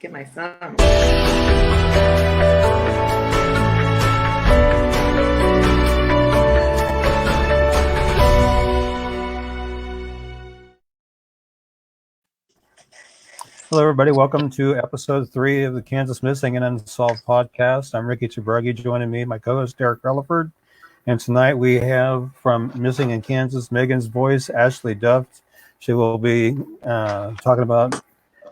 get my phone. Hello, everybody. Welcome to episode 3 of the Kansas Missing and Unsolved podcast. I'm Ricky Chabruggi. Joining me, my co-host Derek Relaford. And tonight we have from Missing in Kansas, Megan's voice, Ashley Duff. She will be talking about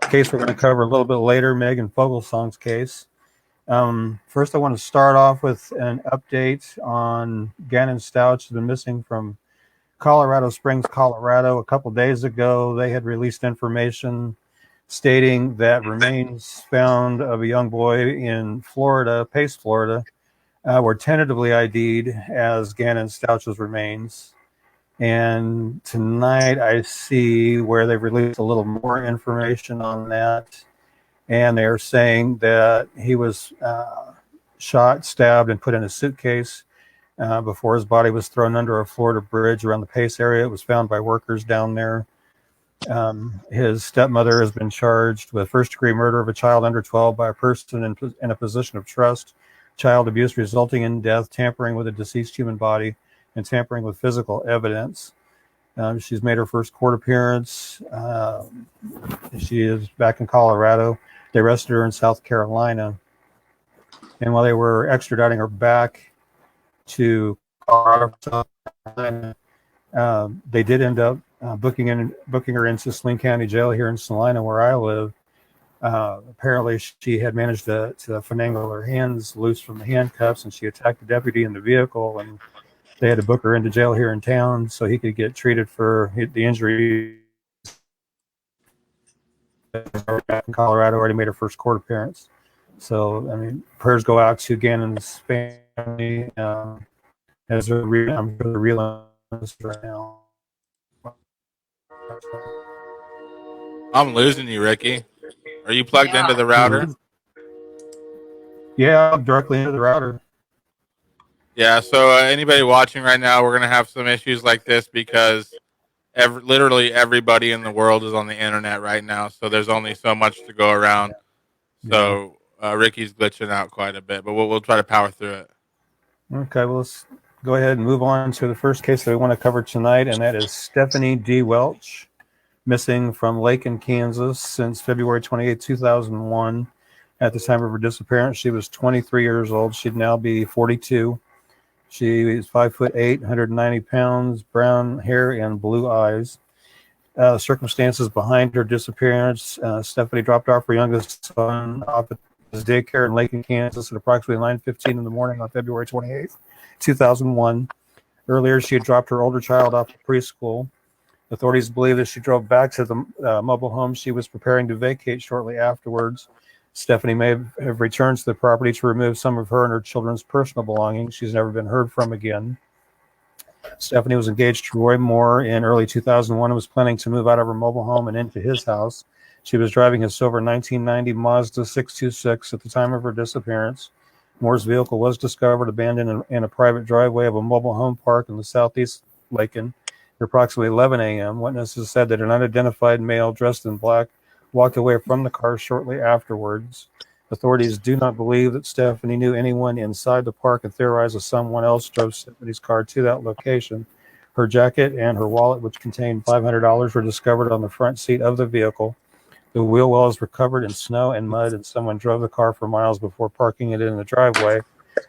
a case we're going to cover a little bit later, Megan Fogelsong's case. First, I want to start off with an update on Gannon Stouch, who's been missing from Colorado Springs, Colorado. A couple days ago, they had released information stating that remains found of a young boy in Florida, Pace, Florida, were tentatively ID'd as Gannon Stouch's remains. And tonight I see where they've released a little more information on that. And they're saying that he was shot, stabbed, and put in a suitcase before his body was thrown under a Florida bridge around the Pace area. It was found by workers down there. His stepmother has been charged with first-degree murder of a child under 12 by a person in a position of trust, child abuse resulting in death, tampering with a deceased human body, and tampering with physical evidence. She's made her first court appearance. She is back in Colorado. They arrested her in South Carolina. And while they were extraditing her back to Colorado, South Carolina, they did end up booking her into Saline County Jail here in Salina, where I live. Apparently, she had managed to finagle her hands loose from the handcuffs, and she attacked a deputy in the vehicle, and they had to book her into jail here in town so he could get treated for the injury. In Colorado, already made her first court appearance. So, I mean, prayers go out to Gannon's family as they're real right now. I'm losing you, Ricky. Are you plugged into the router? Yeah, I'm directly into the router. Yeah, so anybody watching right now, we're going to have some issues like this because literally everybody in the world is on the internet right now, so there's only so much to go around. So Ricky's glitching out quite a bit, but we'll try to power through it. Okay, well, let's go ahead and move on to the first case that we want to cover tonight, and that is Stephanie D. Welch, missing from Lake, Kansas since February 28, 2001. At the time of her disappearance, she was 23 years old. She'd now be 42. She is 5'8", 190 pounds, brown hair and blue eyes. Circumstances behind her disappearance: Stephanie dropped off her youngest son off at his daycare in Lake, Kansas at approximately 9:15 in the morning on February 28, 2001. Earlier, she had dropped her older child off at preschool. Authorities believe that she drove back to the mobile home she was preparing to vacate shortly afterwards. Stephanie may have returned to the property to remove some of her and her children's personal belongings. She's never been heard from again. Stephanie was engaged to Roy Moore in early 2001 and was planning to move out of her mobile home and into his house. She was driving his silver 1990 Mazda 626 at the time of her disappearance. Moore's vehicle was discovered abandoned in a private driveway of a mobile home park in the southeast Lakin at approximately 11 a.m. Witnesses said that an unidentified male dressed in black walked away from the car shortly afterwards. Authorities do not believe that Stephanie knew anyone inside the park and theorize that someone else drove Stephanie's car to that location. Her jacket and her wallet, which contained $500, were discovered on the front seat of the vehicle. The wheel wells were covered in snow and mud, and someone drove the car for miles before parking it in the driveway.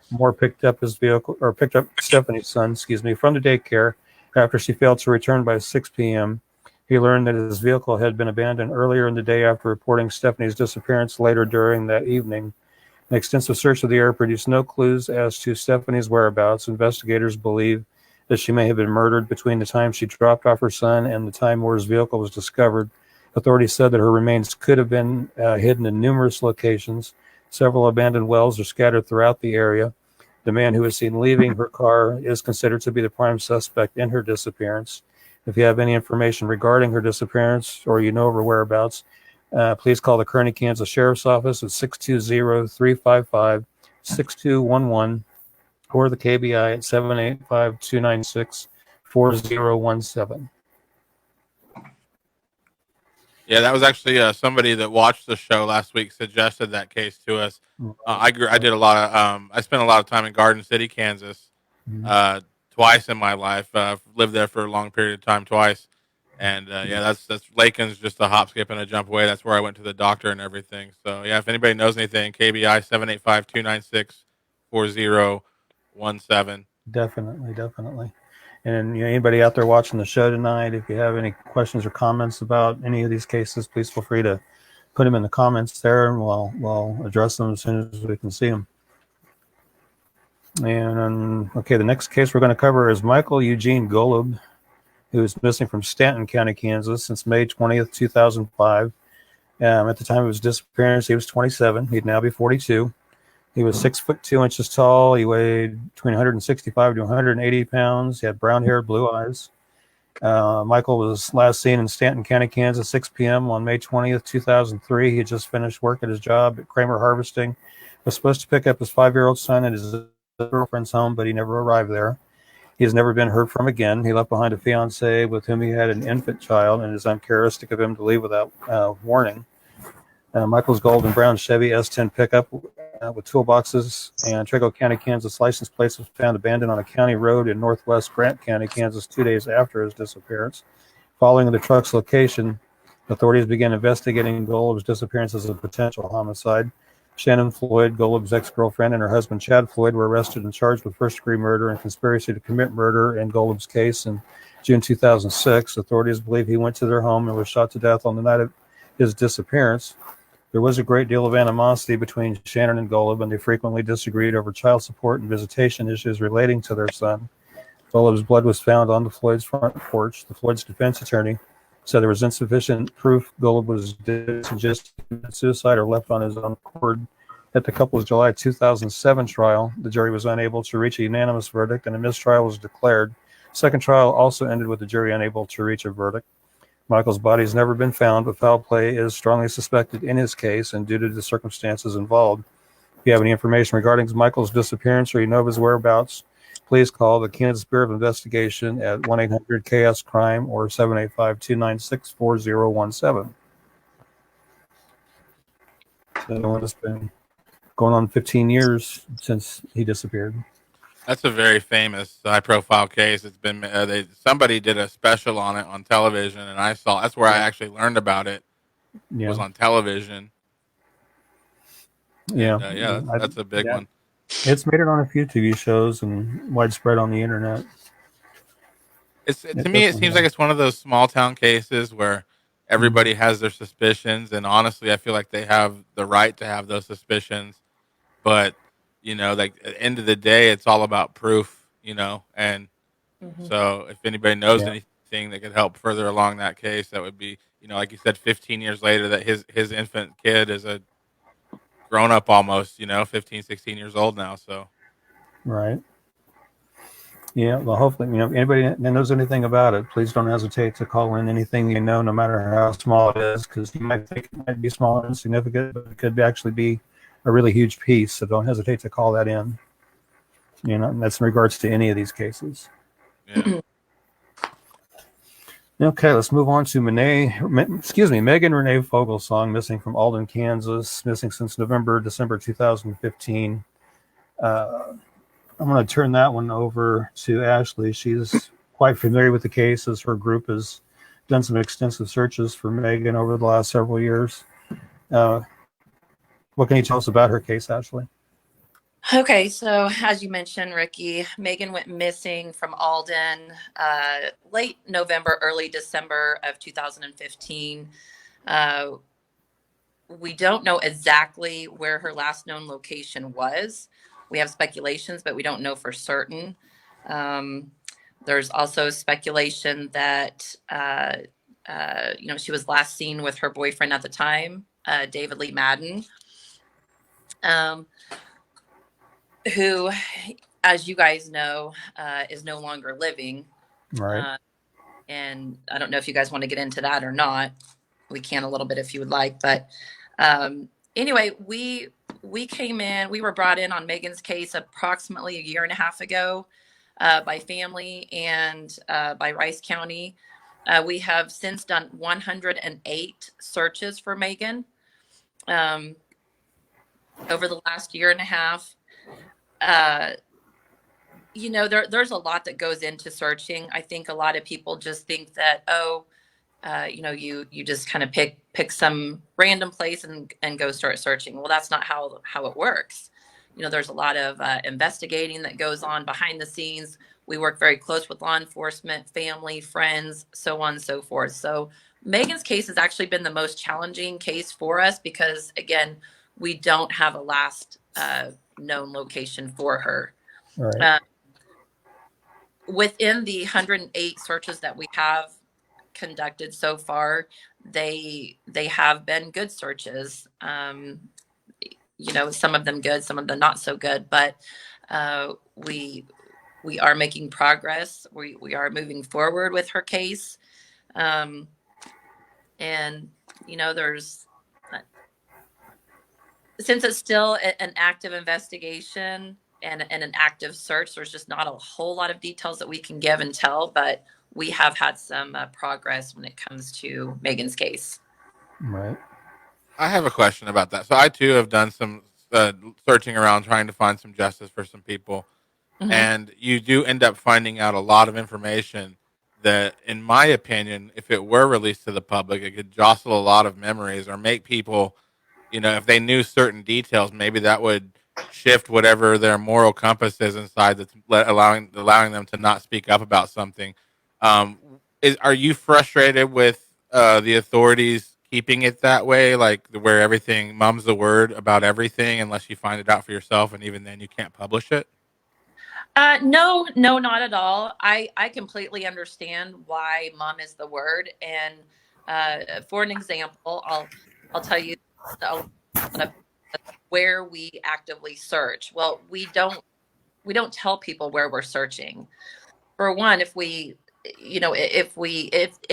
Moore picked up Stephanie's son, from the daycare after she failed to return by 6 p.m. He learned that his vehicle had been abandoned earlier in the day after reporting Stephanie's disappearance later during that evening. An extensive search of the area produced no clues as to Stephanie's whereabouts. Investigators believe that she may have been murdered between the time she dropped off her son and the time Moore's vehicle was discovered. Authorities said that her remains could have been hidden in numerous locations. Several abandoned wells are scattered throughout the area. The man who was seen leaving her car is considered to be the prime suspect in her disappearance. If you have any information regarding her disappearance or you know of her whereabouts, please call the Kearney, Kansas Sheriff's Office at 620-355-6211 or the KBI at 785-296-4017. Yeah, that was actually somebody that watched the show last week suggested that case to us. Right. I did a lot of I spent a lot of time in Garden City, Kansas, Mhm. uh, twice in my life. Lived there for a long period of time twice, and yeah, that's Lakin's just a hop, skip, and a jump away. That's where I went to the doctor and everything. So yeah, if anybody knows anything, KBI 785-296-4017. Definitely, definitely. And anybody out there watching the show tonight, if you have any questions or comments about any of these cases, please feel free to put them in the comments there, and we'll address them as soon as we can see them. And okay, the next case we're going to cover is Michael Eugene Golub, who is missing from Stanton County, Kansas, since May 20th, 2005. At the time of his disappearance, he was 27. He'd now be 42. He was 6'2" tall. He weighed between 165 to 180 pounds. He had brown hair, blue eyes. Michael was last seen in Stanton County, Kansas, 6 p.m. on May 20th, 2003. He had just finished work at his job at Kramer Harvesting. Was supposed to pick up his 5-year-old son at his girlfriend's home, but he never arrived there. He has never been heard from again. He left behind a fiancee with whom he had an infant child, and it is uncharacteristic of him to leave without warning. Michael's gold and brown Chevy S10 pickup with toolboxes and Trego County, Kansas license plates was found abandoned on a county road in northwest Grant County, Kansas, 2 days after his disappearance. Following the truck's location, authorities began investigating Golub's disappearance as a potential homicide. Shannon Floyd, Golub's ex-girlfriend, and her husband Chad Floyd were arrested and charged with first-degree murder and conspiracy to commit murder in Golub's case in June 2006. Authorities believe he went to their home and was shot to death on the night of his disappearance. There was a great deal of animosity between Shannon and Golub, and they frequently disagreed over child support and visitation issues relating to their son. Golub's blood was found on the Floyd's front porch. The Floyd's defense attorney said there was insufficient proof Golub was suggested suicide or left on his own accord. At the couple's July 2007 trial, the jury was unable to reach a unanimous verdict, and a mistrial was declared. Second trial also ended with the jury unable to reach a verdict. Michael's body has never been found, but foul play is strongly suspected in his case, and due to the circumstances involved. If you have any information regarding Michael's disappearance or you know of his whereabouts, please call the Kansas Bureau of Investigation at 1-800-KS-CRIME or 785-296-4017. So it's been going on 15 years since he disappeared. That's a very famous, high-profile case. It's been somebody did a special on it on television, and I saw. That's where I actually learned about it. Was Yeah. on television. Yeah. And yeah, that's a big one. It's made it on a few TV shows and widespread on the internet. To me, it seems like it's one of those small town cases where everybody has their suspicions, and honestly, I feel like they have the right to have those suspicions. But like at the end of the day, it's all about proof. And so if anybody knows anything that could help further along that case, that would be, like you said, 15 years later, that his infant kid is a grown up almost, 15, 16 years old now. So right. Yeah, well, hopefully, anybody that knows anything about it, please don't hesitate to call in anything you know, no matter how small it is, because you might think it might be small and insignificant, but it could actually be a really huge piece. So don't hesitate to call that in. And that's in regards to any of these cases. Yeah. Okay, let's move on to Megan Renee Fogelsong, missing from Alden, Kansas, missing since December 2015. I'm going to turn that one over to Ashley. She's quite familiar with the case, as her group has done some extensive searches for Megan over the last several years. What can you tell us about her case, Ashley? Okay, so as you mentioned, Ricky, Megan went missing from Alden late November, early December of 2015. We don't know exactly where her last known location was. We have speculations, but we don't know for certain. There's also speculation that she was last seen with her boyfriend at the time, David Lee Madden, who, as you guys know, is no longer living. Right. And I don't know if you guys want to get into that or not. We can a little bit if you would like, but anyway, we were brought in on Megan's case approximately a year and a half ago by family and by Rice County. We have since done 108 searches for Megan over the last year and a half. There's a lot that goes into searching. I think a lot of people just think that, you just kind of pick some random place and go start searching. Well, that's not how it works. There's a lot of investigating that goes on behind the scenes. We work very close with law enforcement, family, friends, so on and so forth. So Megan's case has actually been the most challenging case for us because, again, we don't have a last known location for her. Right. Within the 108 searches that we have conducted so far, they have been good searches. Some of them good, some of them not so good, but we are making progress. We are moving forward with her case. And there's since it's still an active investigation and an active search, there's just not a whole lot of details that we can give and tell, but we have had some progress when it comes to Megan's case. Right. I have a question about that. So I too have done some searching around trying to find some justice for some people. Mm-hmm. And you do end up finding out a lot of information that, in my opinion, if it were released to the public, it could jostle a lot of memories or make people, if they knew certain details, maybe that would shift whatever their moral compass is inside that's allowing them to not speak up about something. Are you frustrated with the authorities keeping it that way, like where everything mum's the word about everything unless you find it out for yourself, and even then you can't publish it? No, not at all. I completely understand why mom is the word. And for an example, I'll tell you a lot of where we actively search. Well, we don't tell people where we're searching. For one, if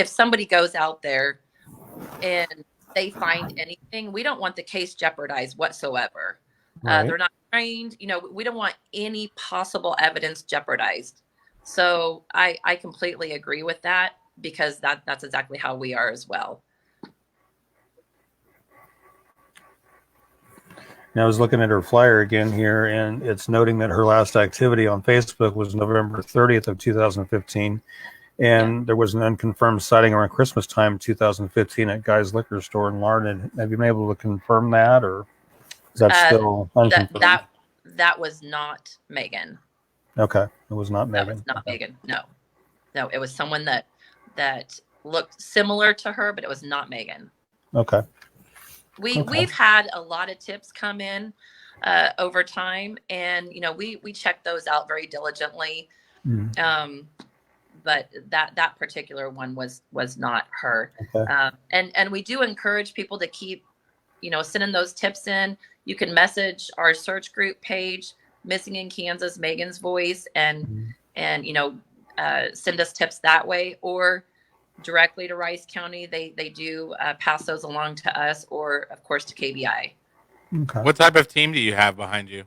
somebody goes out there and they find anything, we don't want the case jeopardized whatsoever. Right. They're not trained. We don't want any possible evidence jeopardized. So I completely agree with that because that's exactly how we are as well. Now I was looking at her flyer again here, and it's noting that her last activity on Facebook was November 30th of 2015, and there was an unconfirmed sighting around Christmas time 2015 at Guy's Liquor Store in Larned. Have you been able to confirm that, or is that still unconfirmed? That was not Megan. Okay, it was not Megan. That was not okay. Megan. No, it was someone that looked similar to her, but it was not Megan. Okay. We've had a lot of tips come in over time, and we check those out very diligently. Mm. But that particular one was not her. Okay. And we do encourage people to keep sending those tips in. You can message our search group page, Missing in Kansas, Megan's Voice, and send us tips that way, or directly to Rice County. They do pass those along to us, or of course to KBI. Okay. What type of team do you have behind you?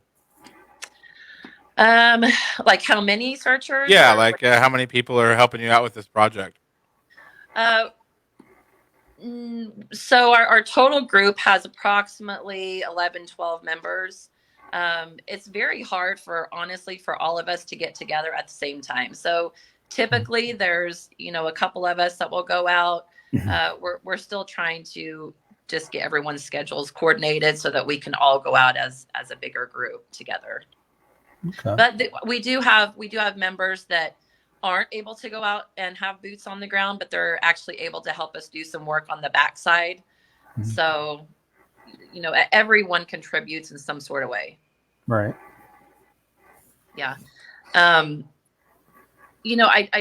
Like how many searchers? Yeah, like how many people are helping you out with this project? So our total group has approximately 11, 12 members. It's very hard honestly for all of us to get together at the same time. So typically there's, a couple of us that will go out. We're still trying to just get everyone's schedules coordinated so that we can all go out as a bigger group together. Okay. But we do have members that aren't able to go out and have boots on the ground, but they're actually able to help us do some work on the backside. Mm-hmm. So, everyone contributes in some sort of way. Right. Yeah. I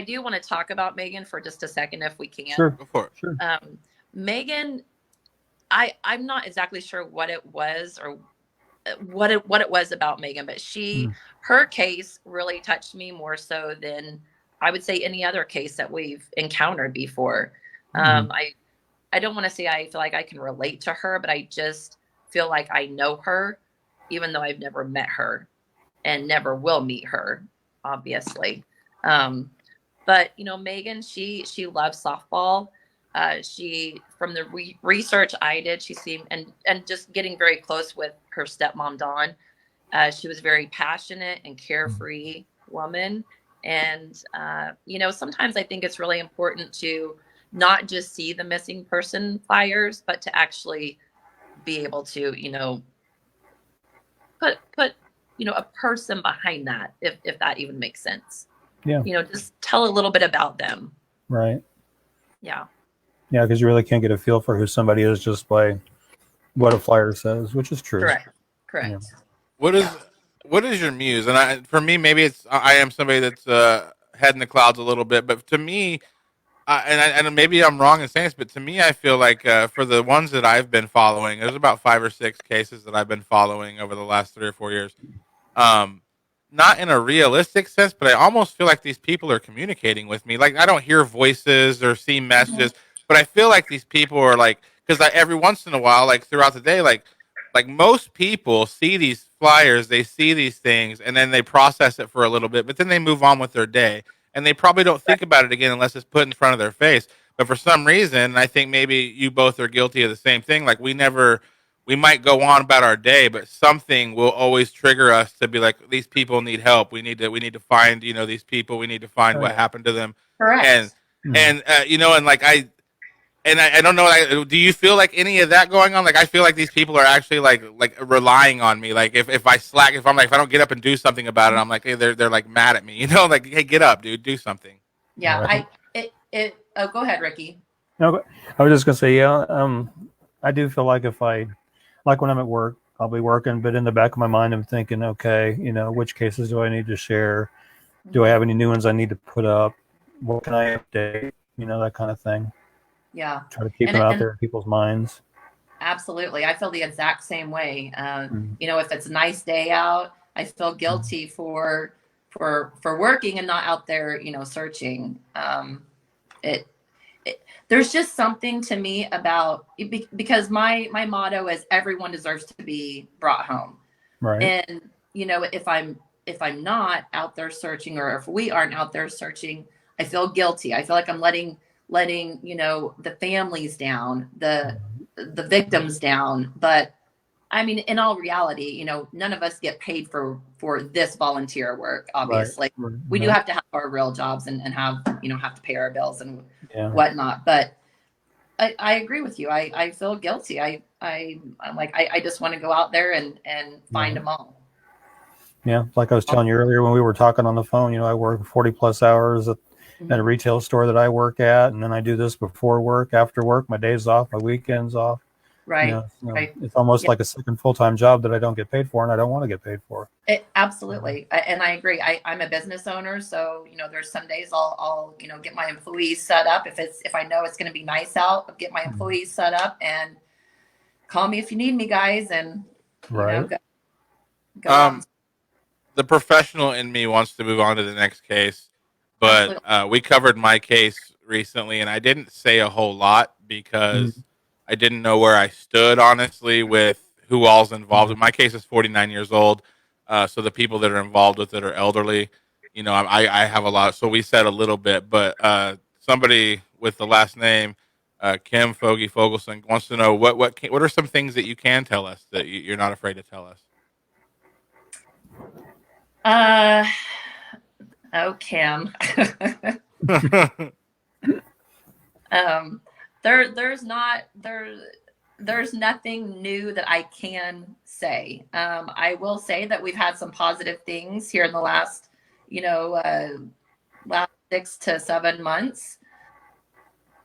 do want to talk about Megan for just a second, if we can. Sure. Go for it. Sure. Megan, I'm not exactly sure what it was or what it was about Megan, but her case really touched me more so than I would say any other case that we've encountered before. I don't want to say I feel like I can relate to her, but I just feel like I know her, even though I've never met her and never will meet her, obviously. But Megan, she loves softball. She from the research I did, she seemed and just getting very close with her stepmom Dawn. She was very passionate and carefree woman. And sometimes I think it's really important to not just see the missing person flyers, but to actually be able to put a person behind that, if that even makes sense. Yeah. Just tell a little bit about them. Right. Yeah. Yeah, because you really can't get a feel for who somebody is just by what a flyer says, which is true. Correct. Yeah. What is your muse? And for me, maybe I am somebody that's head in the clouds a little bit, but to me, and maybe I'm wrong in saying this, but to me, I feel like for the ones that I've been following, there's about 5 or 6 cases that I've been following over the last 3 or 4 years. Um, Not in a realistic sense, but I almost feel like these people are communicating with me. Like I don't hear voices or see messages, but I feel like these people are like, because every once in a while, like throughout the day, like most people see these flyers, they see these things, and then they process it for a little bit, but then they move on with their day, and they probably don't think about it again unless it's put in front of their face. But for some reason, and I think maybe you both are guilty of the same thing. Like we might go on about our day, but something will always trigger us to be like, these people need help. We need to find, these people. We need to find what Right. happened to them. And, Correct. and like I don't know. Like, do you feel like any of that going on? Like, I feel like these people are actually like relying on me. Like, if I slack, if I don't get up and do something about it, I'm like, hey, they're like mad at me. Like, hey, get up, dude, do something. Yeah. Right. Oh, go ahead, Ricky. No, but I was just gonna say, yeah, I do feel like like when I'm at work, I'll be working, but in the back of my mind, I'm thinking, okay, which cases do I need to share? Do I have any new ones I need to put up? What can I update? That kind of thing. Yeah. Try to keep And them out and there in people's minds. absolutely, I feel the exact same way. Mm. If it's a nice day out, I feel guilty for working and not out there, searching. It, there's just something to me about because my motto is everyone deserves to be brought home. Right. And if I'm not out there searching, or if we aren't out there searching, I feel guilty. I feel like I'm letting the families down, the victims down. But I mean, in all reality, none of us get paid for this volunteer work. Right. Obviously, Right. we do Yeah. have to have our real jobs and have to pay our bills and Yeah. whatnot. But I agree with you. I feel guilty. I'm like, I just want to go out there and find them all. Yeah. Like I was telling you earlier when we were talking on the phone, I work 40 plus hours at a retail store that I work at. And then I do this before work, after work, my days off, my weekends off. Right. Right. It's almost Yeah. like a second full-time job that I don't get paid for, and I don't want to get paid for. Absolutely. And I agree. I'm a business owner. So, there's some days I'll get my employees set up. If I know it's going to be nice out, I'll get my employees set up and call me if you need me, guys. And, Right. go out. The professional in me wants to move on to the next case, but we covered my case recently, and I didn't say a whole lot because I didn't know where I stood, honestly, with who all's involved. My case is 49 years old, so the people that are involved with it are elderly. I have a lot, so we said a little bit, but somebody with the last name Kim Fogy Fogelson wants to know what are some things that you can tell us that you're not afraid to tell us. Oh, Kim. There's nothing new that I can say. I will say that we've had some positive things here in the last 6 to 7 months,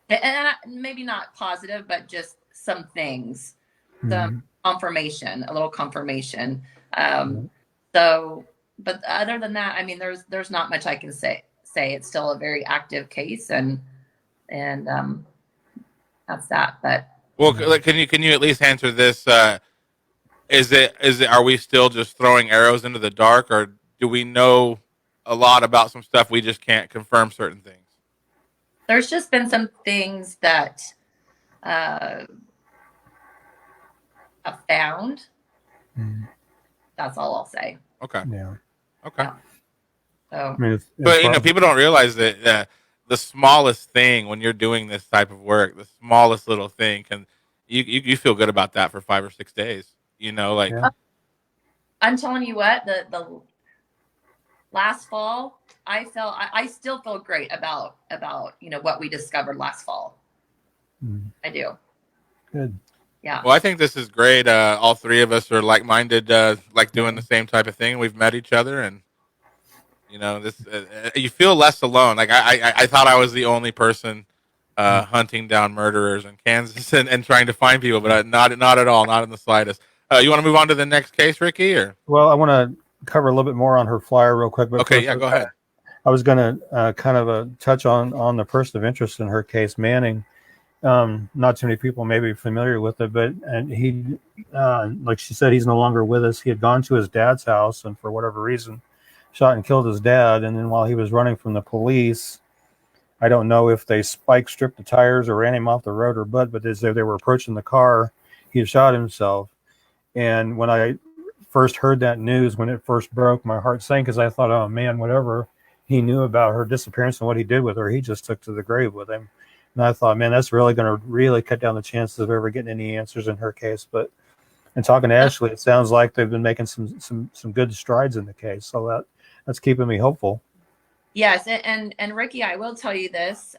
and maybe not positive, but just some things, some confirmation, a little confirmation. So, but other than that, I mean, there's not much I can say. It's still a very active case, and that's that. But well, can you at least answer this? Is it are we still just throwing arrows into the dark, or do we know a lot about some stuff we just can't confirm certain things? there's just been some things that I've found. That's all I'll say. Okay. Yeah. Okay. Yeah. Oh, I mean, it's But probably, people don't realize that the smallest thing when you're doing this type of work, the smallest little thing can you feel good about that for 5 or 6 days. Like yeah. I'm telling you what, the last fall, I still feel great about what we discovered last fall. Mm, I do. good. Yeah. well, I think this is great. All three of us are like-minded, like doing Yeah. the same type of thing. We've met each other, and this you feel less alone. Like I thought I was the only person Mm. hunting down murderers in Kansas and trying to find people, but not at all, not in the slightest. You want to move on to the next case, Ricky? Or Well, I want to cover a little bit more on her flyer real quick, but okay, first yeah, go ahead. I was going to kind of touch on the person of interest in her case, Manning. Not too many people may be familiar with it, but and he, like she said, he's no longer with us. He had gone to his dad's house and for whatever reason, shot and killed his dad. And then while he was running from the police, I don't know if they spike stripped the tires or ran him off the road or but as they were approaching the car, he shot himself. And when I first heard that news, when it first broke, my heart sank because I thought, oh man, whatever he knew about her disappearance and what he did with her, he just took to the grave with him. And I thought, man, that's really going to really cut down the chances of ever getting any answers in her case. But in talking to Ashley, it sounds like they've been making some good strides in the case. So that's keeping me hopeful. Yes, and Ricky, I will tell you this.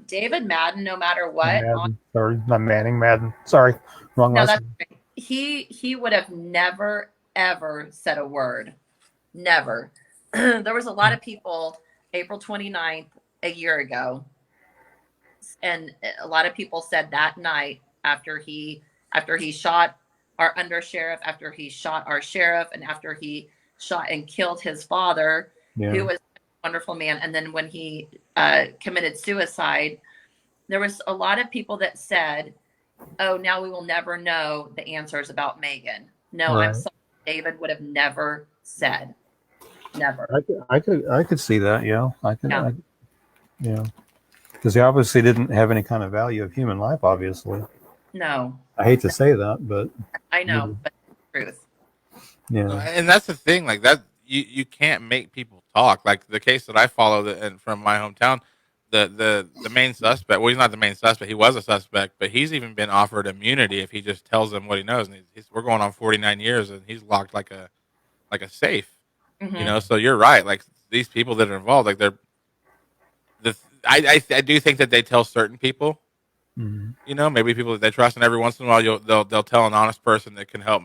David Madden, no matter what, Madden, sorry, not Manning, Madden. Sorry, wrong no, last that's name. right. He would have never ever said a word. Never. There was a lot of people April 29th a year ago, and a lot of people said that night after he shot our undersheriff, after he shot our sheriff, and after he shot and killed his father, Yeah, who was a wonderful man, and then when he committed suicide, there was a lot of people that said, oh, now we will never know the answers about Megan. No, I'm right. sorry. David would have never said. Never. I could see that. Yeah, Yeah. yeah, because he obviously didn't have any kind of value of human life. Obviously, No, I hate to say that, but I you know, know, but it's the truth. yeah, And that's the thing, like that you can't make people talk. Like the case that I follow and from my hometown, the main suspect. Well, he's not the main suspect. He was a suspect, but he's even been offered immunity if he just tells them what he knows. And we're going on 49 years, and he's locked like a safe. Hmm. So you're right. Like these people that are involved, like I do think that they tell certain people. mm, Maybe people that they trust, and every once in a while they'll tell an honest person that can help,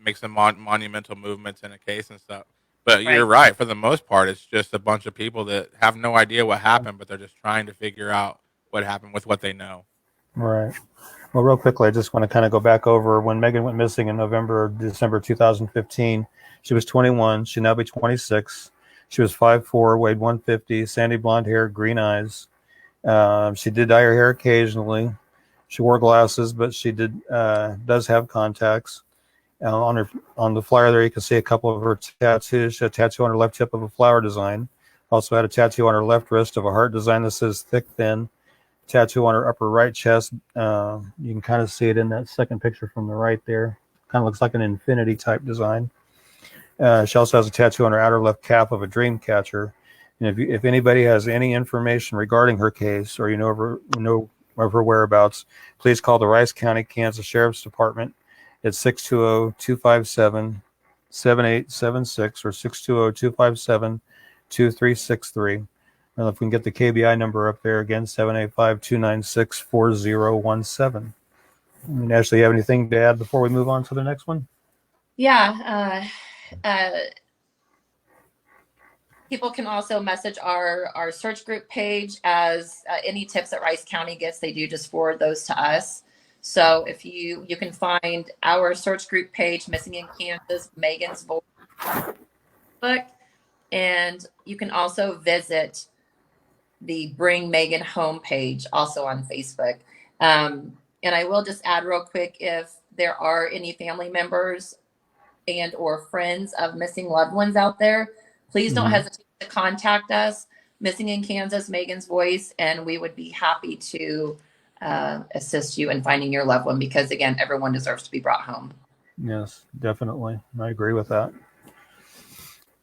make some monumental movements in a case and stuff. But you're Right. right. For the most part, it's just a bunch of people that have no idea what happened, but they're just trying to figure out what happened with what they know. right. Well, real quickly, I just want to kind of go back over when Megan went missing in December 2015. She was 21. She'd now be 26. She was 5'4", weighed 150, sandy blonde hair, green eyes. She did dye her hair occasionally. She wore glasses, but she does have contacts. On the flyer there, you can see a couple of her tattoos. She had a tattoo on her left hip of a flower design. Also had a tattoo on her left wrist of a heart design that says thick, thin. Tattoo on her upper right chest. You can kind of see it in that second picture from the right there. Kind of looks like an infinity type design. She also has a tattoo on her outer left calf of a dream catcher. And if anybody has any information regarding her case or know of her whereabouts, please call the Rice County, Kansas Sheriff's Department at 620-257-7876 or 620-257-2363. And if we can get the KBI number up there again, 785-296-4017. Ashley, you have anything to add before we move on to the next one? Yeah. People can also message our search group page as any tips that Rice County gets, they do just forward those to us. So if you can find our search group page, Missing in Kansas, Megan's Voice book, and you can also visit the Bring Megan homepage also on Facebook. And I will just add real quick, if there are any family members and or friends of missing loved ones out there, please don't hesitate to contact us, Missing in Kansas, Megan's Voice, and we would be happy to assist you in finding your loved one, because again, everyone deserves to be brought home. Yes, definitely. I agree with that.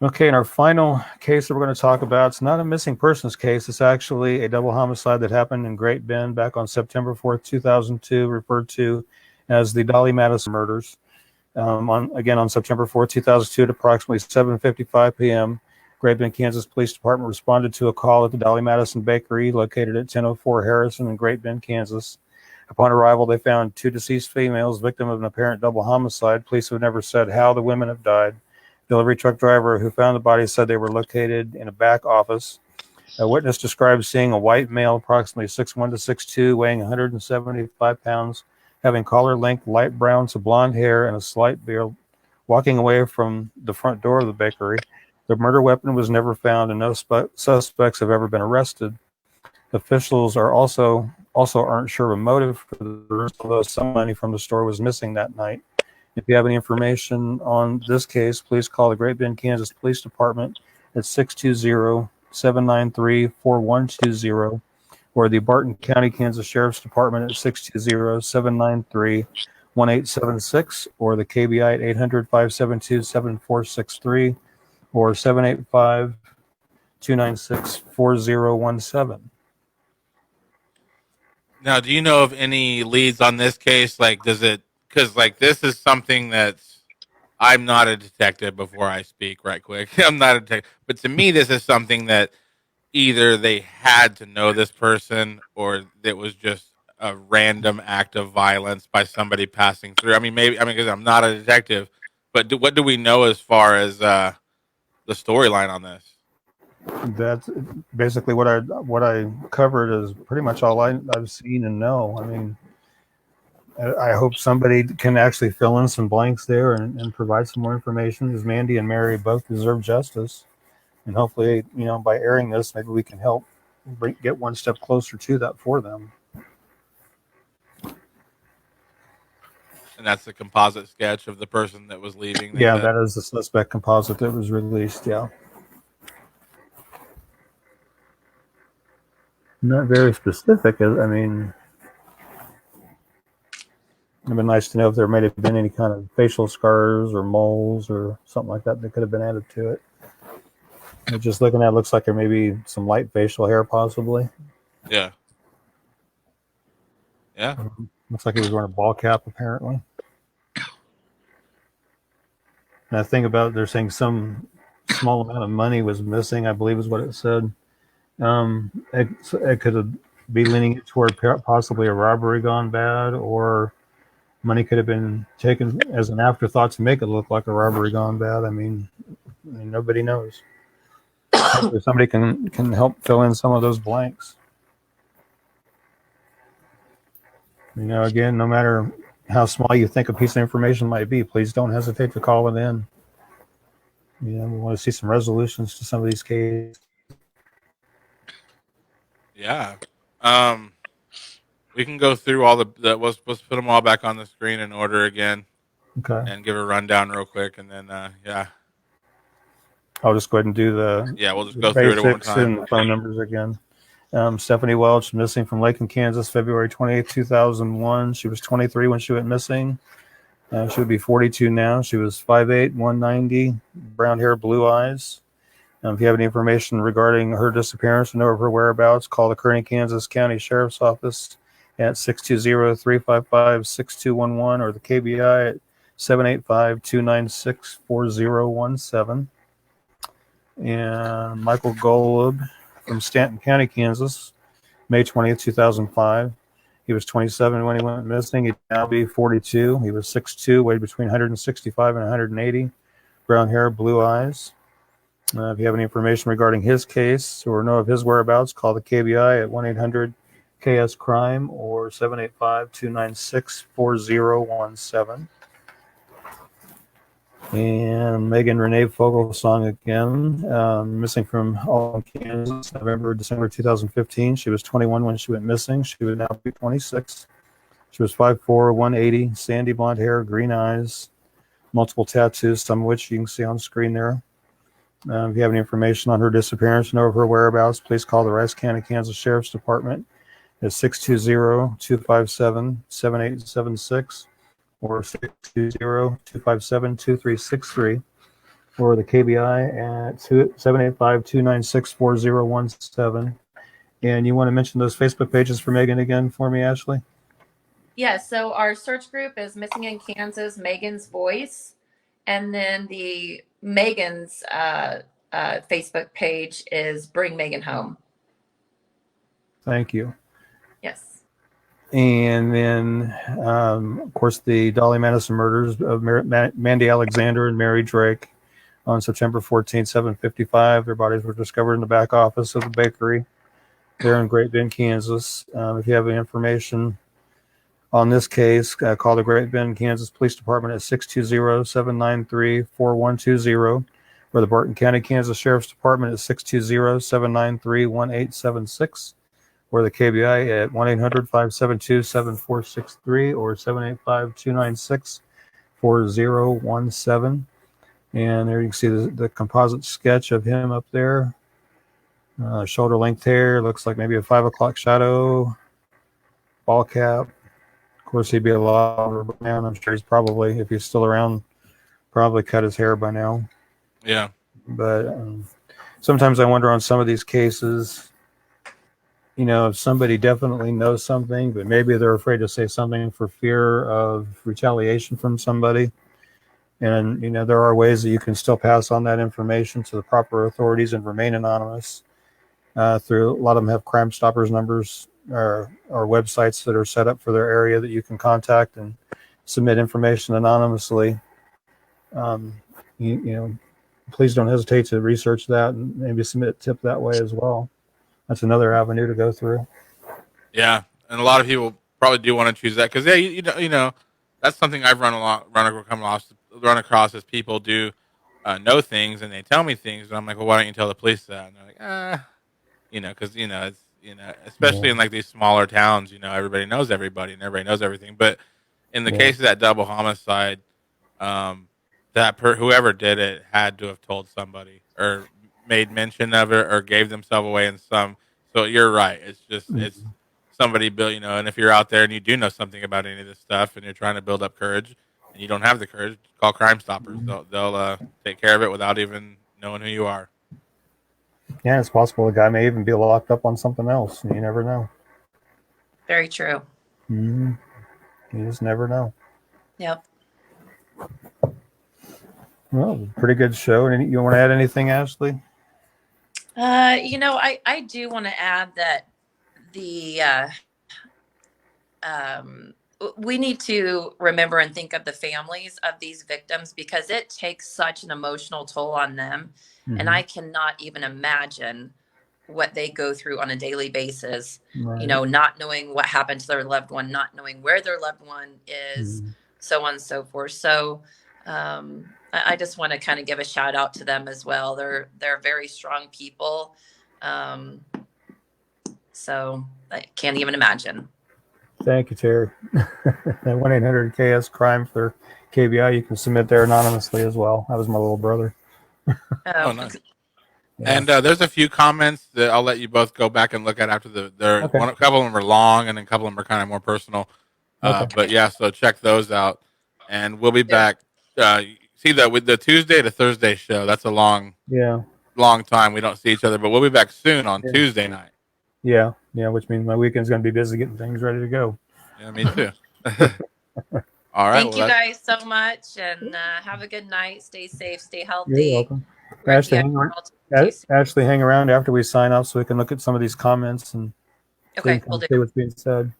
Okay, and our final case that we're going to talk about, it's not a missing persons case. It's actually a double homicide that happened in Great Bend back on September 4th, 2002, referred to as the Dolly Madison murders. On September 4th, 2002, at approximately 7:55 p.m., Great Bend, Kansas Police Department responded to a call at the Dolly Madison Bakery located at 1004 Harrison in Great Bend, Kansas. Upon arrival, they found two deceased females, victim of an apparent double homicide. Police have never said how the women have died. Delivery truck driver who found the bodies said they were located in a back office. A witness described seeing a white male, approximately 6'1" to 6'2", weighing 175 pounds, having collar-length light brown to blonde hair and a slight beard, walking away from the front door of the bakery. The murder weapon was never found, and no suspects have ever been arrested. Officials are also aren't sure of a motive for the murders, although some money from the store was missing that night. If you have any information on this case, please call the Great Bend, Kansas Police Department at 620-793-4120 or the Barton County, Kansas Sheriff's Department at 620-793-1876 or the KBI at 800-572-7463 or 785-296-4017. Now, do you know of any leads on this case? Like, does it? Because like this is something that's I'm not a detective. Before I speak, right quick, I'm not a detective. But to me, this is something that either they had to know this person or it was just a random act of violence by somebody passing through. I mean, maybe because I'm not a detective, but what do we know as far as the storyline on this? That's basically what I covered is pretty much all I've seen and know. I mean, I hope somebody can actually fill in some blanks there and provide some more information, because Mandy and Mary both deserve justice. And hopefully, by airing this, maybe we can help get one step closer to that for them. And that's the composite sketch of the person that was leaving. Yeah, that is the suspect composite that was released. Yeah. Not very specific. I mean, it'd been nice to know if there may have been any kind of facial scars or moles or something like that that could have been added to it. Just looking at it, looks like there may be some light facial hair, possibly. Yeah. Yeah. Looks like he was wearing a ball cap, apparently. And I think about it, they're saying some small amount of money was missing, I believe is what it said. It could be leaning toward possibly a robbery gone bad, or money could have been taken as an afterthought to make it look like a robbery gone bad. I mean nobody knows. Hopefully somebody can help fill in some of those blanks. Again, no matter how small you think a piece of information might be, please don't hesitate to call it in. We want to see some resolutions to some of these cases. Yeah. We can go through all the let's put them all back on the screen in order again. Okay. And give a rundown real quick, and then yeah. I'll just go ahead and do we'll just go through it one more time. And the phone numbers again. Stephanie Welch, missing from Lake in Kansas, February 28th, 2001. She was 23 when she went missing. She would be 42 now. She was 5'8", 190, brown hair, blue eyes. If you have any information regarding her disappearance or know of her whereabouts, call the Kearney, Kansas County Sheriff's Office at 620-355-6211 or the KBI at 785-296-4017. And Michael Golub from Stanton County, Kansas, May 20th, 2005. He was 27 when he went missing. He'd now be 42. He was 6'2", weighed between 165 and 180, brown hair, blue eyes. If you have any information regarding his case or know of his whereabouts, call the KBI at 1-800-KS-CRIME or 785-296-4017. And Megan Renee Fogelsong again, missing from Alton, Kansas, December 2015. She was 21 when she went missing. She would now be 26. She was 5'4", 180, sandy blonde hair, green eyes, multiple tattoos, some of which you can see on screen there. If you have any information on her disappearance, know of her whereabouts, please call the Rice County, Kansas Sheriff's Department at 620-257-7876 or 620-257-2363 or the KBI at 785-296-4017. And you want to mention those Facebook pages for Megan again for me, Ashley? Yeah, so our search group is Missing in Kansas, Megan's Voice. And then the Megan's Facebook page is Bring Megan Home. Thank you. Yes. And then, of course, the Dolly Madison murders of Mandy Alexander and Mary Drake on September 14th, 7:55. Their bodies were discovered in the back office of the bakery there in Great Bend, Kansas. If you have any information on this case, call the Great Bend, Kansas Police Department at 620-793-4120, or the Barton County, Kansas Sheriff's Department at 620-793-1876, or the KBI at 1-800-572-7463 or 785-296-4017. And there you can see the composite sketch of him up there. Shoulder length hair, looks like maybe a 5 o'clock shadow, ball cap. Of course, he'd be a lot older by now. I'm sure he's probably, if he's still around, probably cut his hair by now. Yeah. But sometimes I wonder on some of these cases, you know, if somebody definitely knows something, but maybe they're afraid to say something for fear of retaliation from somebody. And, you know, there are ways that you can still pass on that information to the proper authorities and remain anonymous. Through a lot of them have Crime Stoppers numbers or websites that are set up for their area that you can contact and submit information anonymously. You know, please don't hesitate to research that and maybe submit a tip that way as well. That's another avenue to go through. Yeah, and a lot of people probably do want to choose that because you know that's something I've run across as people do know things and they tell me things and I'm like, well, why don't you tell the police that? And they're like, you know, because you know it's especially in like these smaller towns, you know, everybody knows everybody and everybody knows everything. But in the case of that double homicide, whoever did it had to have told somebody or made mention of it or gave themselves away in some. So you're right. It's just it's somebody built, you know. And if you're out there and you do know something about any of this stuff and you're trying to build up courage and you don't have the courage, call Crime Stoppers. They'll take care of it without even knowing who you are. Yeah, it's possible the guy may even be locked up on something else. You never know. Very true. You just never know. Yep. Well, pretty good show. And you want to add anything, Ashley? You know, I do want to add that we need to remember and think of the families of these victims because it takes such an emotional toll on them. And I cannot even imagine what they go through on a daily basis, you know, not knowing what happened to their loved one, not knowing where their loved one is, so on and so forth. So I just want to kind of give a shout out to them as well. They're very strong people. So I can't even imagine. Thank you, Terry. At 1-800-KS-CRIME for KBI, you can submit there anonymously as well. That was my little brother. Oh, nice. Yeah. And there's a few comments that I'll let you both go back and look at after a couple of them are long and a couple of them are kind of more personal. But yeah, so check those out. And we'll be back. See that with the Tuesday to Thursday show, that's a long time. We don't see each other, but we'll be back soon on Tuesday night. Yeah, which means my weekend's going to be busy getting things ready to go. Yeah, me too. All right. Thank you guys so much, and have a good night. Stay safe, stay healthy. You're welcome. Ashley, hang around after we sign off so we can look at some of these comments and see what's being said.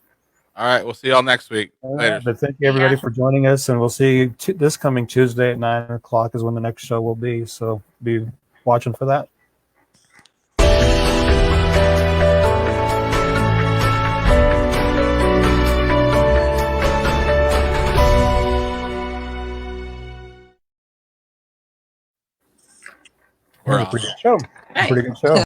All right. We'll see y'all next week. Later. But thank you, everybody, for joining us, and we'll see you this coming Tuesday at 9 o'clock is when the next show will be. So be watching for that. We're pretty good show. Pretty good show.